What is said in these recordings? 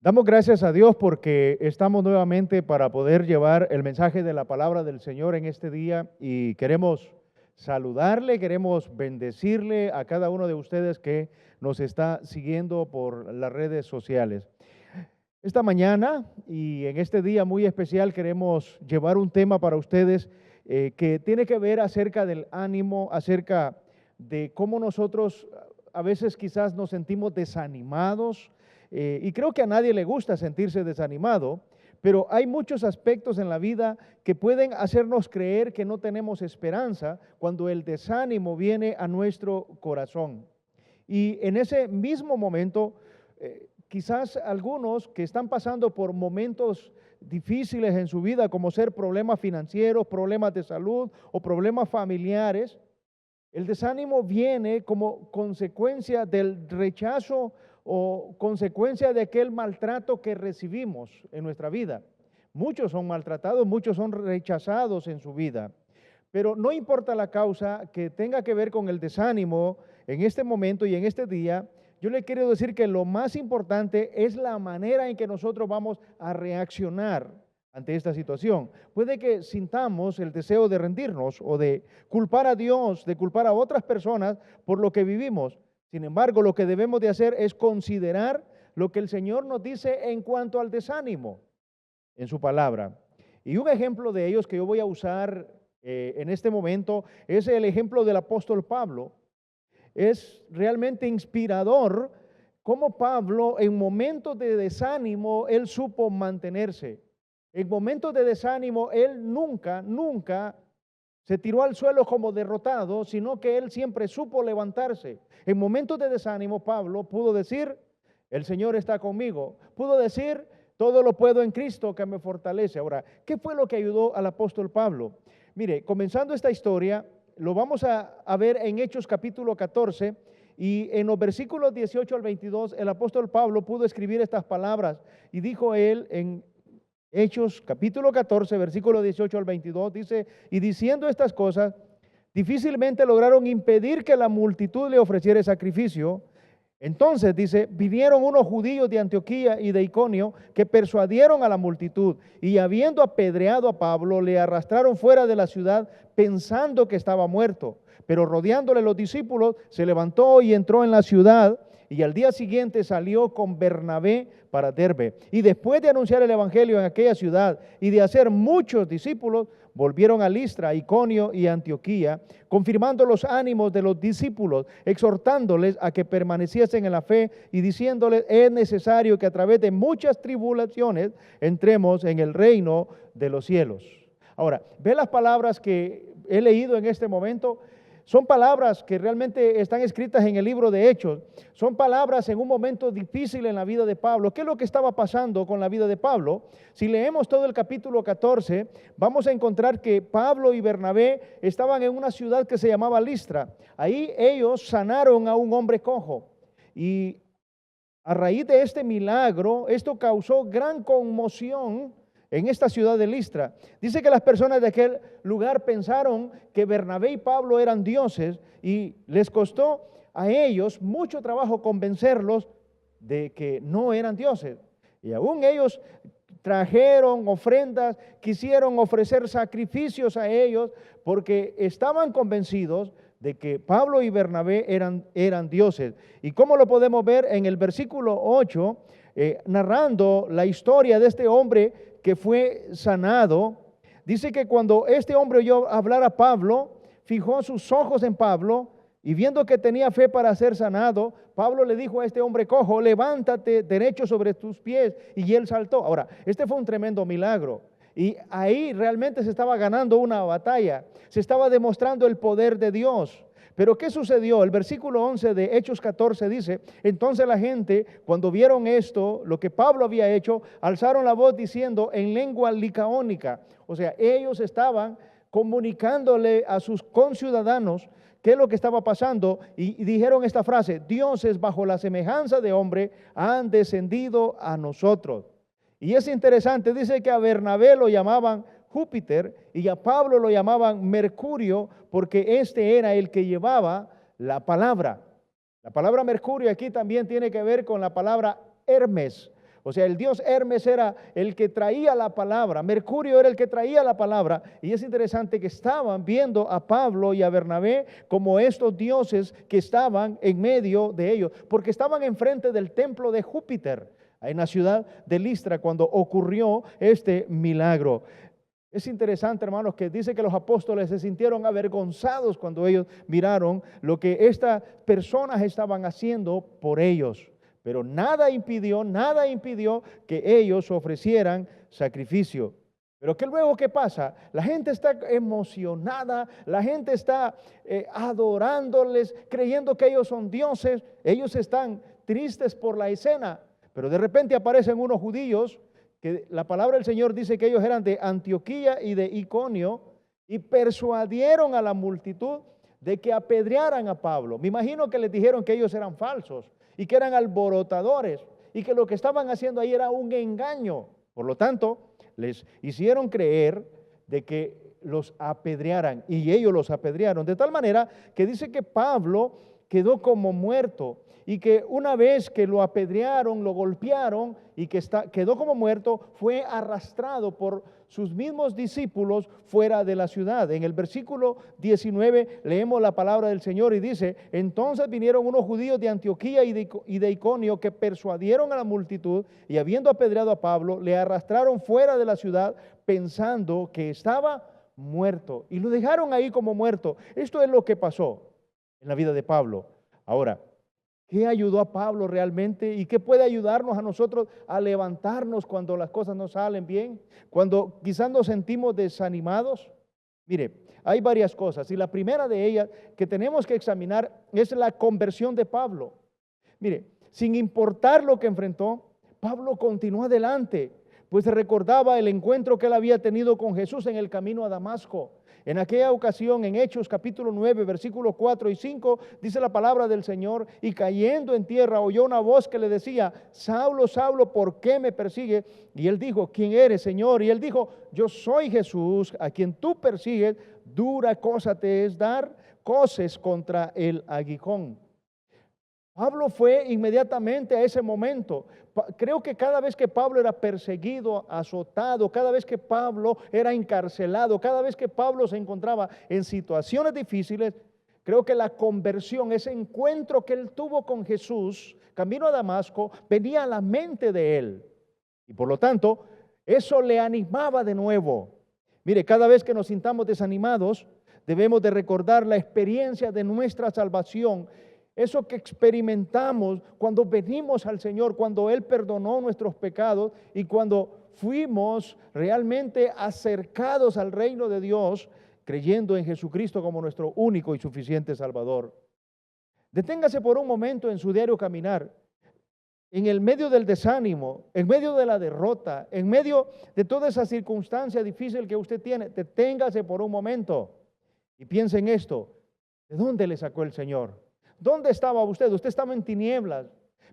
Damos gracias a Dios porque estamos nuevamente para poder llevar el mensaje de la palabra del Señor en este día y queremos saludarle, queremos bendecirle a cada uno de ustedes que nos está siguiendo por las redes sociales. Esta mañana y en este día muy especial queremos llevar un tema para ustedes que tiene que ver acerca del ánimo, acerca de cómo nosotros a veces quizás nos sentimos desanimados, y creo que a nadie le gusta sentirse desanimado, pero hay muchos aspectos en la vida que pueden hacernos creer que no tenemos esperanza cuando el desánimo viene a nuestro corazón. Y en ese mismo momento, quizás algunos que están pasando por momentos difíciles en su vida, como ser problemas financieros, problemas de salud o problemas familiares, el desánimo viene como consecuencia del rechazo o consecuencia de aquel maltrato que recibimos en nuestra vida. Muchos son maltratados, muchos son rechazados en su vida, pero no importa la causa que tenga que ver con el desánimo en este momento y en este día, yo le quiero decir que lo más importante es la manera en que nosotros vamos a reaccionar ante esta situación. Puede que sintamos el deseo de rendirnos o de culpar a Dios, de culpar a otras personas por lo que vivimos. Sin embargo, lo que debemos de hacer es considerar lo que el Señor nos dice en cuanto al desánimo en su palabra. Y un ejemplo de ellos que yo voy a usar en este momento es el ejemplo del apóstol Pablo. Es realmente inspirador cómo Pablo en momentos de desánimo, él supo mantenerse. En momentos de desánimo, él nunca se tiró al suelo como derrotado, sino que él siempre supo levantarse. En momentos de desánimo, Pablo pudo decir, el Señor está conmigo. Pudo decir, todo lo puedo en Cristo que me fortalece. Ahora, ¿qué fue lo que ayudó al apóstol Pablo? Mire, comenzando esta historia, lo vamos a ver en Hechos capítulo 14, y en los versículos 18 al 22, el apóstol Pablo pudo escribir estas palabras, y dijo él en Hechos capítulo 14, versículo 18 al 22, dice, y diciendo estas cosas, difícilmente lograron impedir que la multitud le ofreciera sacrificio. Entonces, dice, vinieron unos judíos de Antioquía y de Iconio que persuadieron a la multitud y habiendo apedreado a Pablo, le arrastraron fuera de la ciudad pensando que estaba muerto. Pero rodeándole los discípulos, se levantó y entró en la ciudad y al día siguiente salió con Bernabé para Derbe. Y después de anunciar el evangelio en aquella ciudad y de hacer muchos discípulos, volvieron a Listra, Iconio y Antioquía, confirmando los ánimos de los discípulos, exhortándoles a que permaneciesen en la fe y diciéndoles, es necesario que a través de muchas tribulaciones entremos en el reino de los cielos. Ahora, ve las palabras que he leído en este momento. Son palabras que realmente están escritas en el libro de Hechos. Son palabras en un momento difícil en la vida de Pablo. ¿Qué es lo que estaba pasando con la vida de Pablo? Si leemos todo el capítulo 14, vamos a encontrar que Pablo y Bernabé estaban en una ciudad que se llamaba Listra. Ahí ellos sanaron a un hombre cojo. Y a raíz de este milagro, esto causó gran conmoción en esta ciudad de Listra. Dice que las personas de aquel lugar pensaron que Bernabé y Pablo eran dioses y les costó a ellos mucho trabajo convencerlos de que no eran dioses. Y aún ellos trajeron ofrendas, quisieron ofrecer sacrificios a ellos porque estaban convencidos de que Pablo y Bernabé eran dioses. ¿Y cómo lo podemos ver? En el versículo 8, narrando la historia de este hombre que fue sanado, dice que cuando este hombre oyó hablar a Pablo, fijó sus ojos en Pablo y viendo que tenía fe para ser sanado, Pablo le dijo a este hombre cojo, levántate derecho sobre tus pies, y él saltó. Ahora, este fue un tremendo milagro. Y ahí realmente se estaba ganando una batalla, se estaba demostrando el poder de Dios. Pero ¿qué sucedió? El versículo 11 de Hechos 14 dice, entonces la gente, cuando vieron esto, lo que Pablo había hecho, alzaron la voz diciendo en lengua licaónica. O sea, ellos estaban comunicándole a sus conciudadanos qué es lo que estaba pasando y dijeron esta frase, dioses bajo la semejanza de hombre han descendido a nosotros. Y es interesante, dice que a Bernabé lo llamaban Júpiter y a Pablo lo llamaban Mercurio porque este era el que llevaba la palabra. La palabra Mercurio aquí también tiene que ver con la palabra Hermes, O sea, el dios Hermes era el que traía la palabra, Mercurio era el que traía la palabra. Y es interesante que estaban viendo a Pablo y a Bernabé como estos dioses que estaban en medio de ellos, porque estaban enfrente del templo de Júpiter, en la ciudad de Listra, cuando ocurrió este milagro. Es interesante, hermanos, que dice que los apóstoles se sintieron avergonzados cuando ellos miraron lo que estas personas estaban haciendo por ellos. Pero nada impidió que ellos ofrecieran sacrificio. Pero ¿qué luego qué pasa? La gente está emocionada, la gente está adorándoles, creyendo que ellos son dioses. Ellos están tristes por la escena, pero de repente aparecen unos judíos que la palabra del Señor dice que ellos eran de Antioquía y de Iconio y persuadieron a la multitud de que apedrearan a Pablo. Me imagino que les dijeron que ellos eran falsos y que eran alborotadores y que lo que estaban haciendo ahí era un engaño. Por lo tanto, les hicieron creer de que los apedrearan y ellos los apedrearon. De tal manera que dice que Pablo quedó como muerto y que una vez que lo apedrearon, lo golpearon y que quedó como muerto, fue arrastrado por sus mismos discípulos fuera de la ciudad. En el versículo 19 leemos la palabra del Señor y dice: entonces vinieron unos judíos de Antioquía y de Iconio que persuadieron a la multitud y habiendo apedreado a Pablo, le arrastraron fuera de la ciudad pensando que estaba muerto y lo dejaron ahí como muerto. Esto es lo que pasó en la vida de Pablo. Ahora, ¿qué ayudó a Pablo realmente? ¿Y qué puede ayudarnos a nosotros a levantarnos cuando las cosas no salen bien? Cuando quizás nos sentimos desanimados. Mire, hay varias cosas y la primera de ellas que tenemos que examinar es la conversión de Pablo. Mire, sin importar lo que enfrentó, Pablo continuó adelante, pues recordaba el encuentro que él había tenido con Jesús en el camino a Damasco. En aquella ocasión, en Hechos capítulo 9, versículos 4 y 5, dice la palabra del Señor: y cayendo en tierra oyó una voz que le decía: Saulo, Saulo, ¿por qué me persigue? Y él dijo: ¿quién eres, Señor? Y él dijo: yo soy Jesús, a quien tú persigues. Dura cosa te es dar coces contra el aguijón. Pablo fue inmediatamente a ese momento. Creo que cada vez que Pablo era perseguido, azotado, cada vez que Pablo era encarcelado, cada vez que Pablo se encontraba en situaciones difíciles, creo que la conversión, ese encuentro que él tuvo con Jesús, camino a Damasco, venía a la mente de él. Y por lo tanto, eso le animaba de nuevo. Mire, cada vez que nos sintamos desanimados, debemos de recordar la experiencia de nuestra salvación. Eso que experimentamos cuando venimos al Señor, cuando Él perdonó nuestros pecados y cuando fuimos realmente acercados al reino de Dios, creyendo en Jesucristo como nuestro único y suficiente Salvador. Deténgase por un momento en su diario caminar, en el medio del desánimo, en medio de la derrota, en medio de toda esa circunstancia difícil que usted tiene. Deténgase por un momento y piense en esto: ¿de dónde le sacó el Señor? ¿Dónde estaba usted? Usted estaba en tinieblas.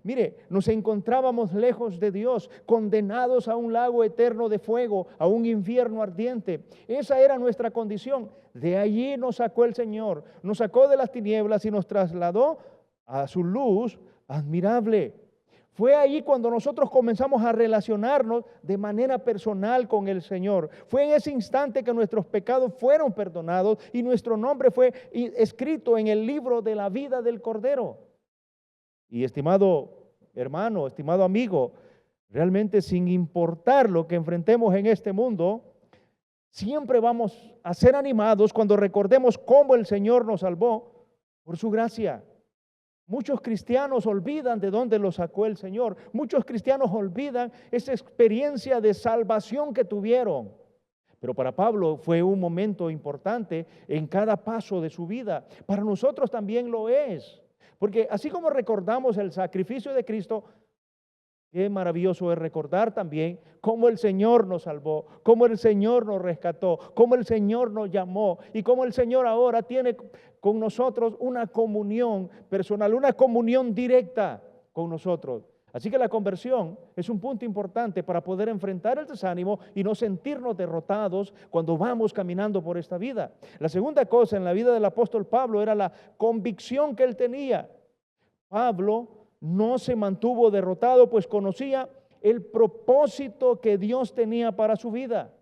Mire, nos encontrábamos lejos de Dios, condenados a un lago eterno de fuego, a un infierno ardiente. Esa era nuestra condición. De allí nos sacó el Señor, nos sacó de las tinieblas y nos trasladó a su luz admirable. Fue allí cuando nosotros comenzamos a relacionarnos de manera personal con el Señor. Fue en ese instante que nuestros pecados fueron perdonados y nuestro nombre fue escrito en el libro de la vida del Cordero. Y estimado hermano, estimado amigo, realmente sin importar lo que enfrentemos en este mundo, siempre vamos a ser animados cuando recordemos cómo el Señor nos salvó por su gracia. Muchos cristianos olvidan de dónde los sacó el Señor. Muchos cristianos olvidan esa experiencia de salvación que tuvieron. Pero para Pablo fue un momento importante en cada paso de su vida. Para nosotros también lo es. Porque así como recordamos el sacrificio de Cristo, qué maravilloso es recordar también cómo el Señor nos salvó, cómo el Señor nos rescató, cómo el Señor nos llamó y cómo el Señor ahora tiene con nosotros una comunión personal, una comunión directa con nosotros. Así que la conversión es un punto importante para poder enfrentar el desánimo y no sentirnos derrotados cuando vamos caminando por esta vida. La segunda cosa en la vida del apóstol Pablo era la convicción que él tenía. Pablo no se mantuvo derrotado, pues conocía el propósito que Dios tenía para su vida.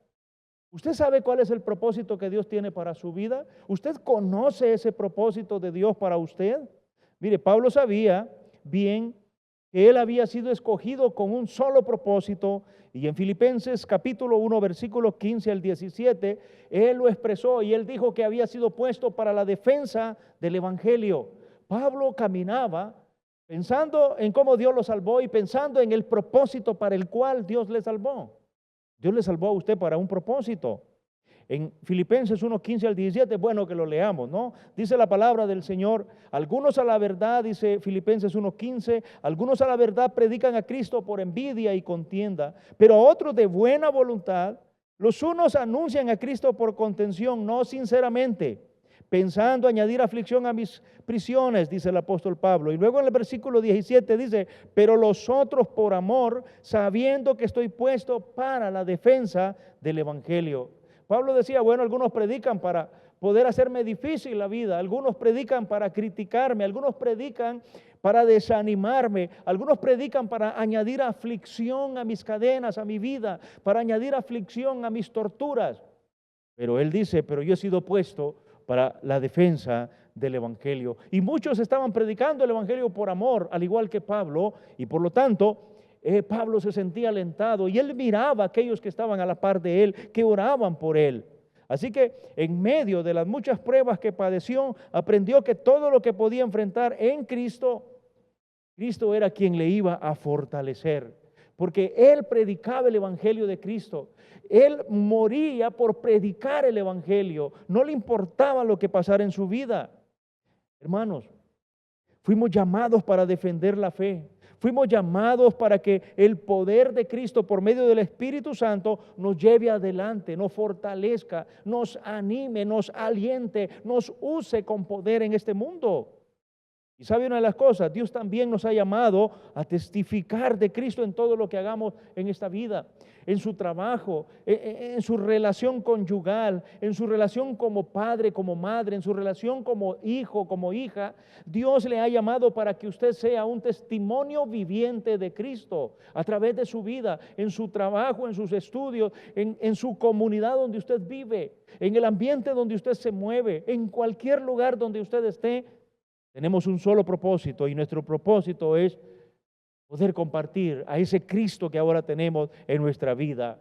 ¿Usted sabe cuál es el propósito que Dios tiene para su vida? ¿Usted conoce ese propósito de Dios para usted? Mire, Pablo sabía bien que él había sido escogido con un solo propósito, y en Filipenses capítulo 1, versículos 15 al 17, él lo expresó y él dijo que había sido puesto para la defensa del Evangelio. Pablo caminaba pensando en cómo Dios lo salvó y pensando en el propósito para el cual Dios le salvó. Dios le salvó a usted para un propósito. En Filipenses 1, 15 al 17, bueno que lo leamos, ¿no? Dice la palabra del Señor, algunos a la verdad, dice Filipenses 1, 15, algunos a la verdad predican a Cristo por envidia y contienda, pero a otros de buena voluntad, los unos anuncian a Cristo por contención, no sinceramente, pensando añadir aflicción a mis prisiones, dice el apóstol Pablo. Y luego en el versículo 17 dice, pero los otros por amor, sabiendo que estoy puesto para la defensa del Evangelio. Pablo decía, bueno, algunos predican para poder hacerme difícil la vida, algunos predican para criticarme, algunos predican para desanimarme, algunos predican para añadir aflicción a mis cadenas, a mi vida, para añadir aflicción a mis torturas. Pero él dice, pero yo he sido puesto para la defensa del Evangelio. Y muchos estaban predicando el Evangelio por amor, al igual que Pablo, y por lo tanto, Pablo se sentía alentado y él miraba a aquellos que estaban a la par de él, que oraban por él. Así que en medio de las muchas pruebas que padeció, aprendió que todo lo que podía enfrentar en Cristo, Cristo era quien le iba a fortalecer, porque él predicaba el Evangelio de Cristo. Él moría por predicar el Evangelio, no le importaba lo que pasara en su vida. Hermanos, fuimos llamados para defender la fe. Fuimos llamados para que el poder de Cristo por medio del Espíritu Santo nos lleve adelante, nos fortalezca, nos anime, nos aliente, nos use con poder en este mundo. Y sabe una de las cosas, Dios también nos ha llamado a testificar de Cristo en todo lo que hagamos en esta vida, en su trabajo, en su relación conyugal, en su relación como padre, como madre, en su relación como hijo, como hija. Dios le ha llamado para que usted sea un testimonio viviente de Cristo a través de su vida, en su trabajo, en sus estudios, en su comunidad donde usted vive, en el ambiente donde usted se mueve, en cualquier lugar donde usted esté. Tenemos un solo propósito y nuestro propósito es poder compartir a ese Cristo que ahora tenemos en nuestra vida.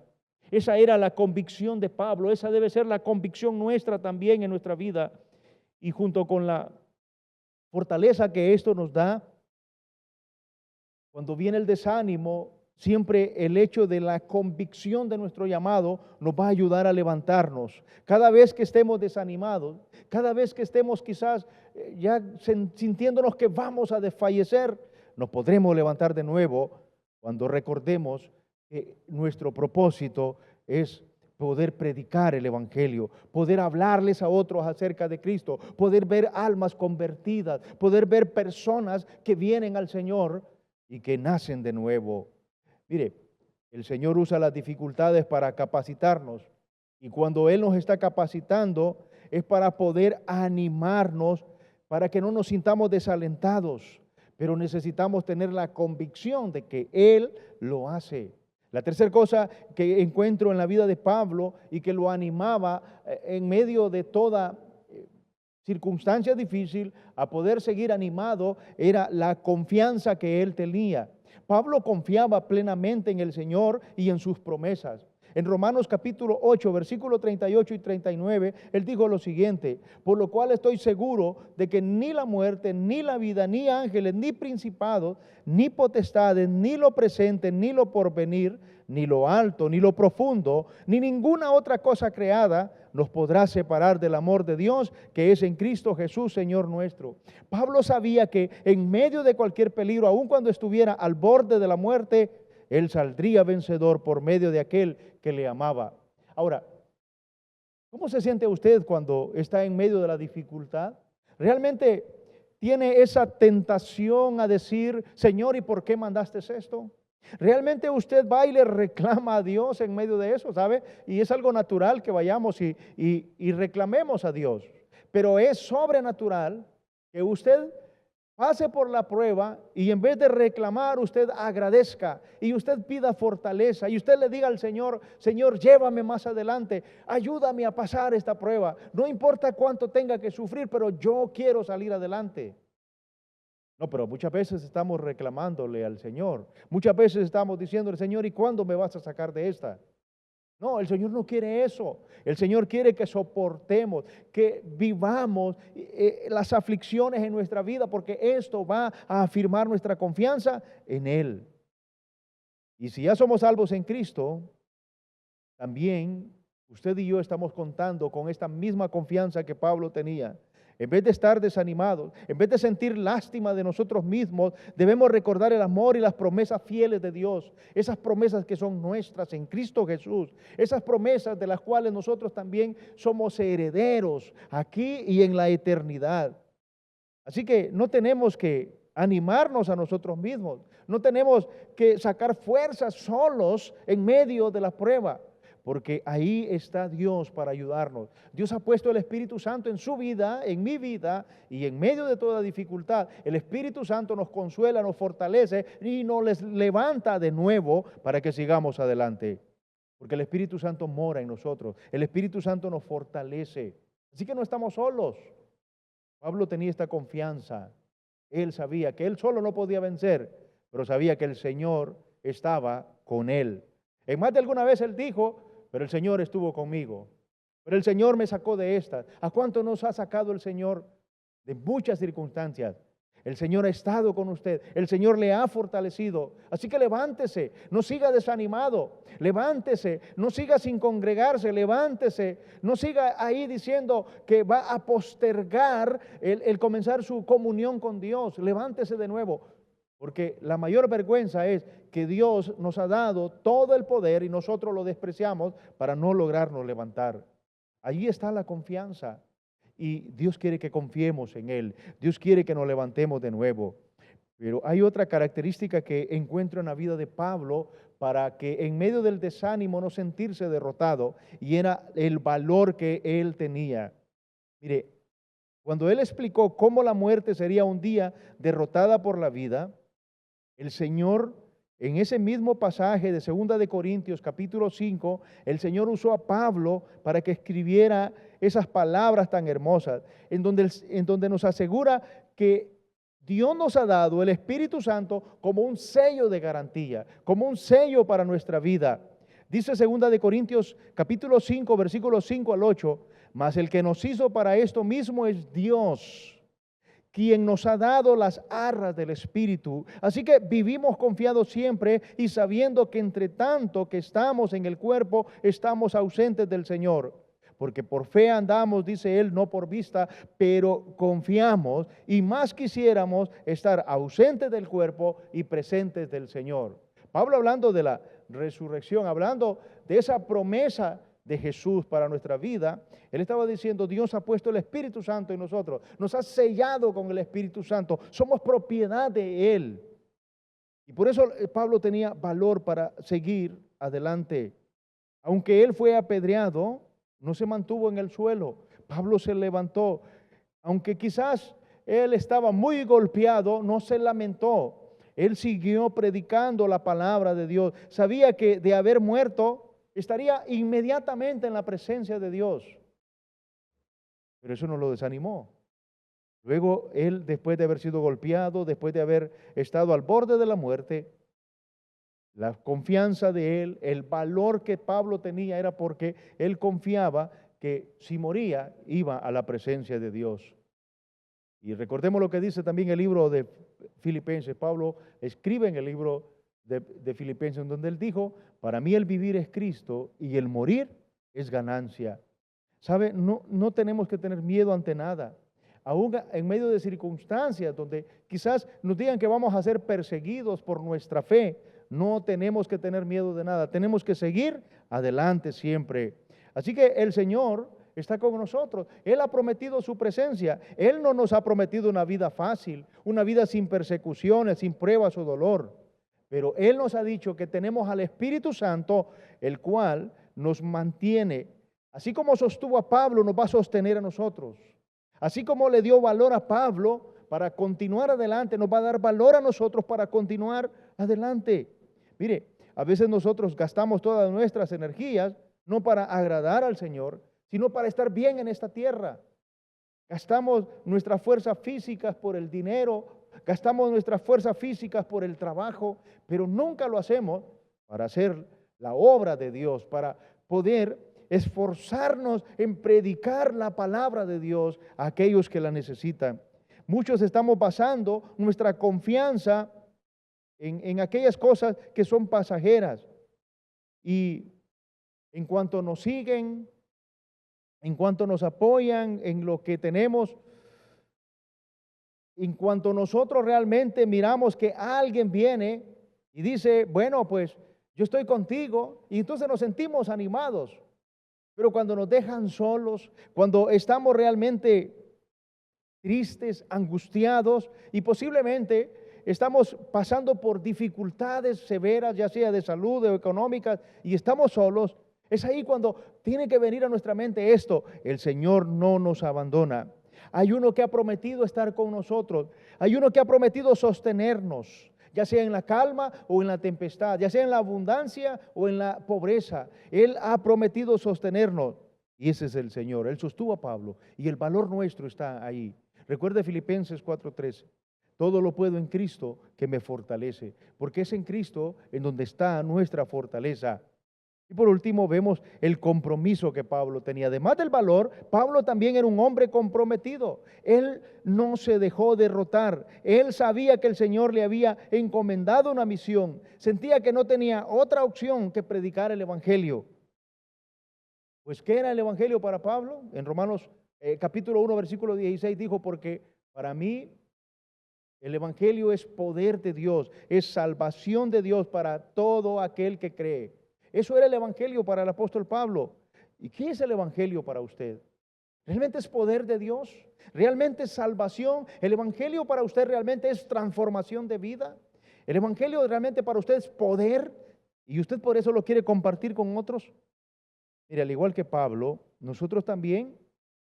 Esa era la convicción de Pablo, esa debe ser la convicción nuestra también en nuestra vida. Y junto con la fortaleza que esto nos da, cuando viene el desánimo, siempre el hecho de la convicción de nuestro llamado nos va a ayudar a levantarnos. Cada vez que estemos desanimados, cada vez que estemos quizás ya sintiéndonos que vamos a desfallecer, nos podremos levantar de nuevo cuando recordemos que nuestro propósito es poder predicar el Evangelio, poder hablarles a otros acerca de Cristo, poder ver almas convertidas, poder ver personas que vienen al Señor y que nacen de nuevo. Mire, el Señor usa las dificultades para capacitarnos y cuando Él nos está capacitando es para poder animarnos, para que no nos sintamos desalentados, pero necesitamos tener la convicción de que Él lo hace. La tercera cosa que encuentro en la vida de Pablo y que lo animaba en medio de toda circunstancia difícil a poder seguir animado era la confianza que él tenía. Pablo confiaba plenamente en el Señor y en sus promesas. En Romanos capítulo 8, versículos 38 y 39, él dijo lo siguiente: por lo cual estoy seguro de que ni la muerte, ni la vida, ni ángeles, ni principados, ni potestades, ni lo presente, ni lo porvenir, ni lo alto, ni lo profundo, ni ninguna otra cosa creada nos podrá separar del amor de Dios que es en Cristo Jesús, Señor nuestro. Pablo sabía que en medio de cualquier peligro, aun cuando estuviera al borde de la muerte, él saldría vencedor por medio de aquel que le amaba. Ahora, ¿cómo se siente usted cuando está en medio de la dificultad? ¿Realmente tiene esa tentación a decir, Señor, ¿y por qué mandaste esto? ¿Realmente usted va y le reclama a Dios en medio de eso, sabe? Y es algo natural que vayamos y reclamemos a Dios. Pero es sobrenatural que usted Pase por la prueba y en vez de reclamar, usted agradezca y usted pida fortaleza y usted le diga al Señor, Señor, llévame más adelante, ayúdame a pasar esta prueba. No importa cuánto tenga que sufrir, pero yo quiero salir adelante. No, pero muchas veces estamos reclamándole al Señor. Muchas veces estamos diciéndole, Señor, ¿y cuándo me vas a sacar de esta? No, el Señor no quiere eso. El Señor quiere que soportemos, que vivamos las aflicciones en nuestra vida, porque esto va a afirmar nuestra confianza en Él. Y si ya somos salvos en Cristo, también usted y yo estamos contando con esta misma confianza que Pablo tenía. En vez de estar desanimados, en vez de sentir lástima de nosotros mismos, debemos recordar el amor y las promesas fieles de Dios. Esas promesas que son nuestras en Cristo Jesús. Esas promesas de las cuales nosotros también somos herederos aquí y en la eternidad. Así que no tenemos que animarnos a nosotros mismos. No tenemos que sacar fuerzas solos en medio de la prueba. Porque ahí está Dios para ayudarnos. Dios ha puesto el Espíritu Santo en su vida, en mi vida, y en medio de toda dificultad, el Espíritu Santo nos consuela, nos fortalece y nos levanta de nuevo para que sigamos adelante. Porque el Espíritu Santo mora en nosotros, el Espíritu Santo nos fortalece. Así que no estamos solos. Pablo tenía esta confianza. Él sabía que él solo no podía vencer, pero sabía que el Señor estaba con él. En más de alguna vez él dijo, pero el Señor estuvo conmigo, pero el Señor me sacó de esta. ¿A cuánto nos ha sacado el Señor de muchas circunstancias? El Señor ha estado con usted, el Señor le ha fortalecido. Así que levántese, no siga desanimado, levántese, no siga sin congregarse, levántese, no siga ahí diciendo que va a postergar el comenzar su comunión con Dios. Levántese de nuevo. Porque la mayor vergüenza es que Dios nos ha dado todo el poder y nosotros lo despreciamos para no lograrnos levantar. Allí está la confianza y Dios quiere que confiemos en Él. Dios quiere que nos levantemos de nuevo. Pero hay otra característica que encuentro en la vida de Pablo para que en medio del desánimo no sentirse derrotado, y era el valor que él tenía. Mire, cuando él explicó cómo la muerte sería un día derrotada por la vida, el Señor, en ese mismo pasaje de 2 de Corintios capítulo 5, el Señor usó a Pablo para que escribiera esas palabras tan hermosas, en donde nos asegura que Dios nos ha dado el Espíritu Santo como un sello de garantía, como un sello para nuestra vida. Dice 2 de Corintios capítulo 5, versículos 5 al 8, mas el que nos hizo para esto mismo es Dios, quien nos ha dado las arras del Espíritu. Así que vivimos confiados siempre y sabiendo que entre tanto que estamos en el cuerpo, estamos ausentes del Señor. Porque por fe andamos, dice él, no por vista, pero confiamos y más quisiéramos estar ausentes del cuerpo y presentes del Señor. Pablo, hablando de la resurrección, hablando de esa promesa de Jesús para nuestra vida, él estaba diciendo, Dios ha puesto el Espíritu Santo en nosotros, nos ha sellado con el Espíritu Santo, somos propiedad de Él. Y por eso Pablo tenía valor para seguir adelante. Aunque él fue apedreado, no se mantuvo en el suelo. Pablo se levantó. Aunque quizás él estaba muy golpeado, no se lamentó. Él siguió predicando la palabra de Dios. Sabía que de haber muerto, estaría inmediatamente en la presencia de Dios. Pero eso no lo desanimó. Luego él, después de haber sido golpeado, después de haber estado al borde de la muerte, la confianza de él, el valor que Pablo tenía era porque él confiaba que si moría iba a la presencia de Dios. Y recordemos lo que dice también el libro de Filipenses. Pablo escribe en el libro de Filipenses, en donde él dijo, para mí el vivir es Cristo y el morir es ganancia. ¿Sabe? No tenemos que tener miedo ante nada. Aún en medio de circunstancias donde quizás nos digan que vamos a ser perseguidos por nuestra fe, no tenemos que tener miedo de nada. Tenemos que seguir adelante siempre. Así que el Señor está con nosotros. Él ha prometido su presencia. Él no nos ha prometido una vida fácil, una vida sin persecuciones, sin pruebas o dolor. Pero Él nos ha dicho que tenemos al Espíritu Santo, el cual nos mantiene. Así como sostuvo a Pablo, nos va a sostener a nosotros. Así como le dio valor a Pablo para continuar adelante, nos va a dar valor a nosotros para continuar adelante. Mire, a veces nosotros gastamos todas nuestras energías no para agradar al Señor, sino para estar bien en esta tierra. Gastamos nuestras fuerzas físicas por el dinero, gastamos nuestras fuerzas físicas por el trabajo, pero nunca lo hacemos para hacer la obra de Dios, para poder esforzarnos en predicar la palabra de Dios a aquellos que la necesitan. Muchos estamos basando nuestra confianza en aquellas cosas que son pasajeras. Y en cuanto nos siguen, en cuanto nos apoyan en lo que tenemos, en cuanto nosotros realmente miramos que alguien viene y dice, bueno, pues yo estoy contigo, y entonces nos sentimos animados. Pero cuando nos dejan solos, cuando estamos realmente tristes, angustiados y posiblemente estamos pasando por dificultades severas, ya sea de salud o económicas, y estamos solos, es ahí cuando tiene que venir a nuestra mente esto: el Señor no nos abandona. Hay uno que ha prometido estar con nosotros, hay uno que ha prometido sostenernos, ya sea en la calma o en la tempestad, ya sea en la abundancia o en la pobreza. Él ha prometido sostenernos, y ese es el Señor. Él sostuvo a Pablo y el valor nuestro está ahí. Recuerde Filipenses 4:13. Todo lo puedo en Cristo que me fortalece, porque es en Cristo en donde está nuestra fortaleza. Y por último vemos el compromiso que Pablo tenía. Además del valor, Pablo también era un hombre comprometido. Él no se dejó derrotar. Él sabía que el Señor le había encomendado una misión. Sentía que no tenía otra opción que predicar el Evangelio. Pues, ¿qué era el Evangelio para Pablo? En Romanos capítulo 1, versículo 16 dijo, porque para mí el Evangelio es poder de Dios, es salvación de Dios para todo aquel que cree. Eso era el Evangelio para el apóstol Pablo. ¿Y qué es el Evangelio para usted? ¿Realmente es poder de Dios? ¿Realmente es salvación? ¿El Evangelio para usted realmente es transformación de vida? ¿El Evangelio realmente para usted es poder y usted por eso lo quiere compartir con otros? Mire, al igual que Pablo, nosotros también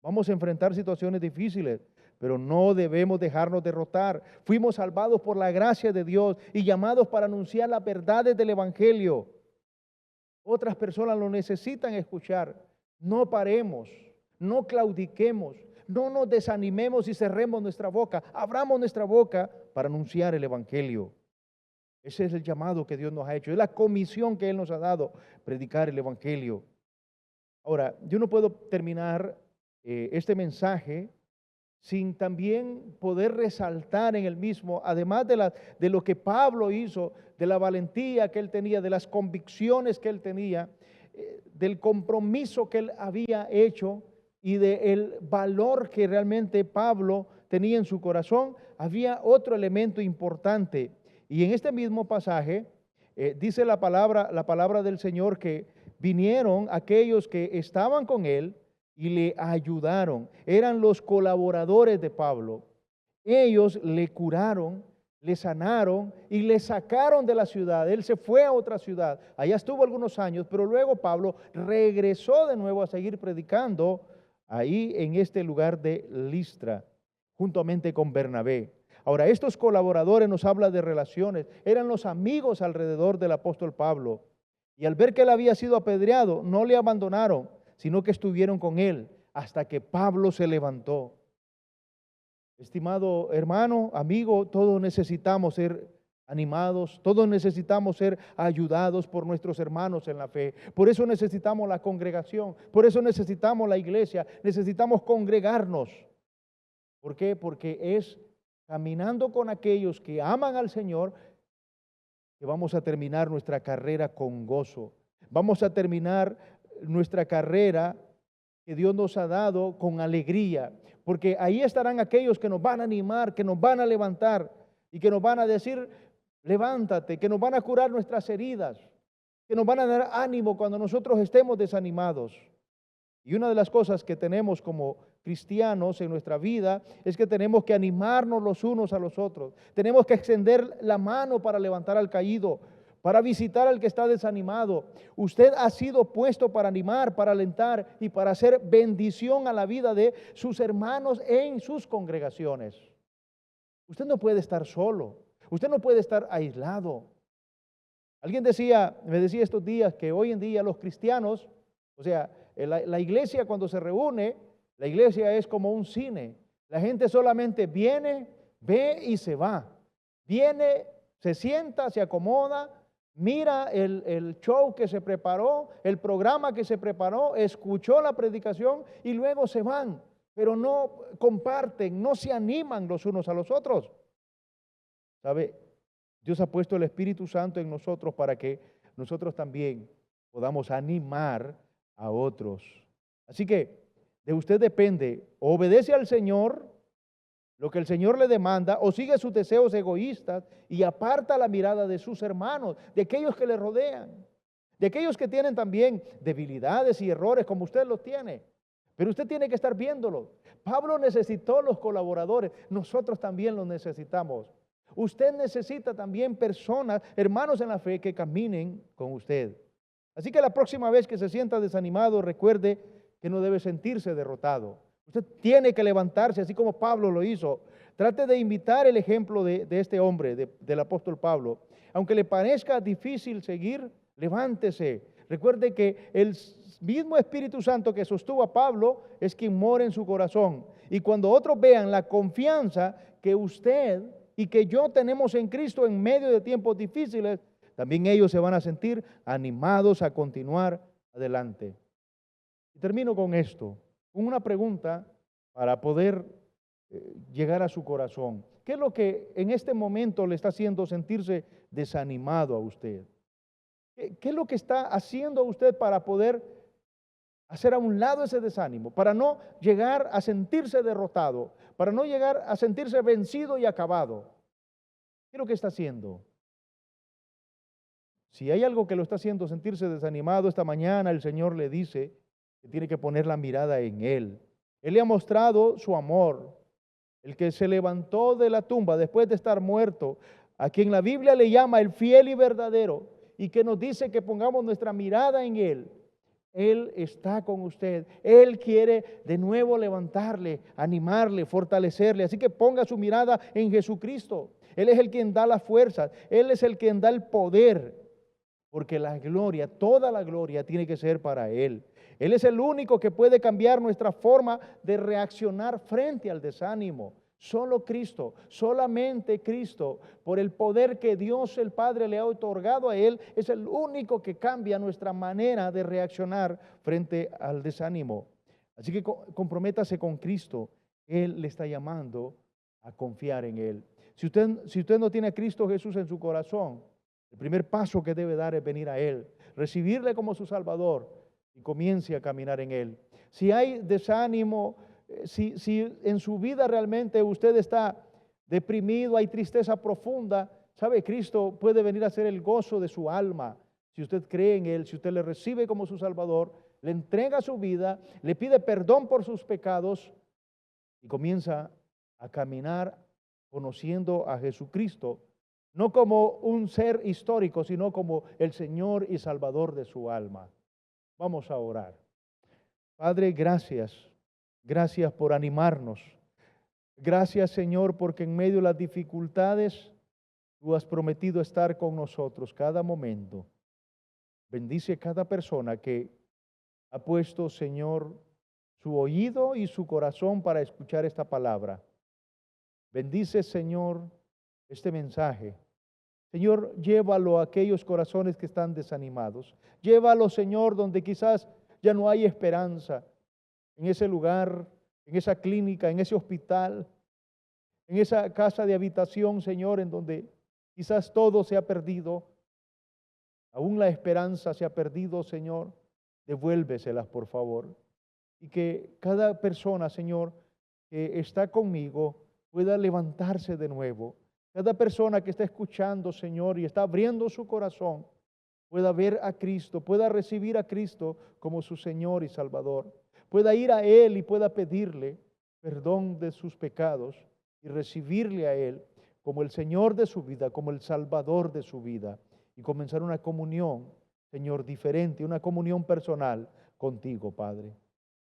vamos a enfrentar situaciones difíciles, pero no debemos dejarnos derrotar. Fuimos salvados por la gracia de Dios y llamados para anunciar las verdades del Evangelio. Otras personas lo necesitan escuchar. No paremos, no claudiquemos, no nos desanimemos y cerremos nuestra boca. Abramos nuestra boca para anunciar el Evangelio. Ese es el llamado que Dios nos ha hecho. Es la comisión que Él nos ha dado, predicar el Evangelio. Ahora, yo no puedo terminar este mensaje sin también poder resaltar en el mismo, además de lo que Pablo hizo, de la valentía que él tenía, de las convicciones que él tenía, del compromiso que él había hecho y del valor que realmente Pablo tenía en su corazón, había otro elemento importante. Y en este mismo pasaje dice la palabra del Señor que vinieron aquellos que estaban con él y le ayudaron. Eran los colaboradores de Pablo. Ellos le curaron, le sanaron y le sacaron de la ciudad. Él se fue a otra ciudad. Allá estuvo algunos años, pero luego Pablo regresó de nuevo a seguir predicando ahí en este lugar de Listra, juntamente con Bernabé. Ahora, estos colaboradores nos hablan de relaciones. Eran los amigos alrededor del apóstol Pablo. Y al ver que él había sido apedreado, no le abandonaron, sino que estuvieron con él hasta que Pablo se levantó. Estimado hermano, amigo, todos necesitamos ser animados, todos necesitamos ser ayudados por nuestros hermanos en la fe. Por eso necesitamos la congregación, por eso necesitamos la iglesia, necesitamos congregarnos. ¿Por qué? Porque es caminando con aquellos que aman al Señor que vamos a terminar nuestra carrera con gozo. Vamos a terminar nuestra carrera que Dios nos ha dado con alegría, porque ahí estarán aquellos que nos van a animar, que nos van a levantar y que nos van a decir, levántate, que nos van a curar nuestras heridas, que nos van a dar ánimo cuando nosotros estemos desanimados. Y una de las cosas que tenemos como cristianos en nuestra vida es que tenemos que animarnos los unos a los otros. Tenemos que extender la mano para levantar al caído, para visitar al que está desanimado. Usted ha sido puesto para animar, para alentar y para hacer bendición a la vida de sus hermanos en sus congregaciones. Usted no puede estar solo. Usted no puede estar aislado. Alguien me decía estos días que hoy en día los cristianos, o sea, la iglesia cuando se reúne, la iglesia es como un cine. La gente solamente viene, ve y se va. Viene, se sienta, se acomoda, mira el show que se preparó, el programa que se preparó, escuchó la predicación y luego se van. Pero no comparten, no se animan los unos a los otros. ¿Sabe? Dios ha puesto el Espíritu Santo en nosotros para que nosotros también podamos animar a otros. Así que de usted depende, o obedece al Señor, lo que el Señor le demanda, o sigue sus deseos egoístas y aparta la mirada de sus hermanos, de aquellos que le rodean, de aquellos que tienen también debilidades y errores como usted los tiene. Pero usted tiene que estar viéndolo. Pablo necesitó los colaboradores, nosotros también los necesitamos. Usted necesita también personas, hermanos en la fe, que caminen con usted. Así que la próxima vez que se sienta desanimado, recuerde que no debe sentirse derrotado. Usted tiene que levantarse, así como Pablo lo hizo. Trate de imitar el ejemplo de este hombre, del apóstol Pablo. Aunque le parezca difícil seguir, levántese. Recuerde que el mismo Espíritu Santo que sostuvo a Pablo es quien mora en su corazón. Y cuando otros vean la confianza que usted y que yo tenemos en Cristo en medio de tiempos difíciles, también ellos se van a sentir animados a continuar adelante. Y termino con esto, con una pregunta para poder llegar a su corazón. ¿Qué es lo que en este momento le está haciendo sentirse desanimado a usted? ¿Qué es lo que está haciendo usted para poder hacer a un lado ese desánimo, para no llegar a sentirse derrotado, para no llegar a sentirse vencido y acabado? ¿Qué es lo que está haciendo? Si hay algo que lo está haciendo sentirse desanimado, esta mañana el Señor le dice que tiene que poner la mirada en Él. Él le ha mostrado su amor, el que se levantó de la tumba después de estar muerto, a quien la Biblia le llama el fiel y verdadero, y que nos dice que pongamos nuestra mirada en Él. Él está con usted. Él quiere de nuevo levantarle, animarle, fortalecerle. Así que ponga su mirada en Jesucristo. Él es el quien da las fuerzas. Él es el quien da el poder. Porque la gloria, toda la gloria tiene que ser para Él. Él es el único que puede cambiar nuestra forma de reaccionar frente al desánimo. Solo Cristo, solamente Cristo, por el poder que Dios el Padre le ha otorgado a Él, es el único que cambia nuestra manera de reaccionar frente al desánimo. Así que comprométase con Cristo. Él le está llamando a confiar en Él. Si usted no tiene a Cristo Jesús en su corazón, el primer paso que debe dar es venir a Él, recibirle como su Salvador y comience a caminar en Él. Si hay desánimo, si en su vida realmente usted está deprimido, hay tristeza profunda, ¿sabe? Cristo puede venir a ser el gozo de su alma. Si usted cree en Él, si usted le recibe como su Salvador, le entrega su vida, le pide perdón por sus pecados y comienza a caminar conociendo a Jesucristo, no como un ser histórico, sino como el Señor y Salvador de su alma. Vamos a orar. Padre, gracias. Gracias por animarnos. Gracias, Señor, porque en medio de las dificultades tú has prometido estar con nosotros cada momento. Bendice a cada persona que ha puesto, Señor, su oído y su corazón para escuchar esta palabra. Bendice, Señor, este mensaje. Señor, llévalo a aquellos corazones que están desanimados. Llévalo, Señor, donde quizás ya no hay esperanza. En ese lugar, en esa clínica, en ese hospital, en esa casa de habitación, Señor, en donde quizás todo se ha perdido. Aún la esperanza se ha perdido, Señor. Devuélveselas, por favor. Y que cada persona, Señor, que está conmigo pueda levantarse de nuevo. Cada persona que está escuchando, Señor, y está abriendo su corazón, pueda ver a Cristo, pueda recibir a Cristo como su Señor y Salvador. Pueda ir a Él y pueda pedirle perdón de sus pecados y recibirle a Él como el Señor de su vida, como el Salvador de su vida. Y comenzar una comunión, Señor, diferente, una comunión personal contigo, Padre.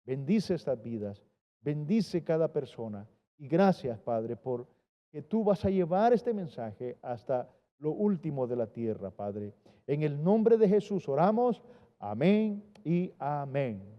Bendice estas vidas, bendice cada persona. Y gracias, Padre, por que tú vas a llevar este mensaje hasta lo último de la tierra, Padre. En el nombre de Jesús oramos. Amén y amén.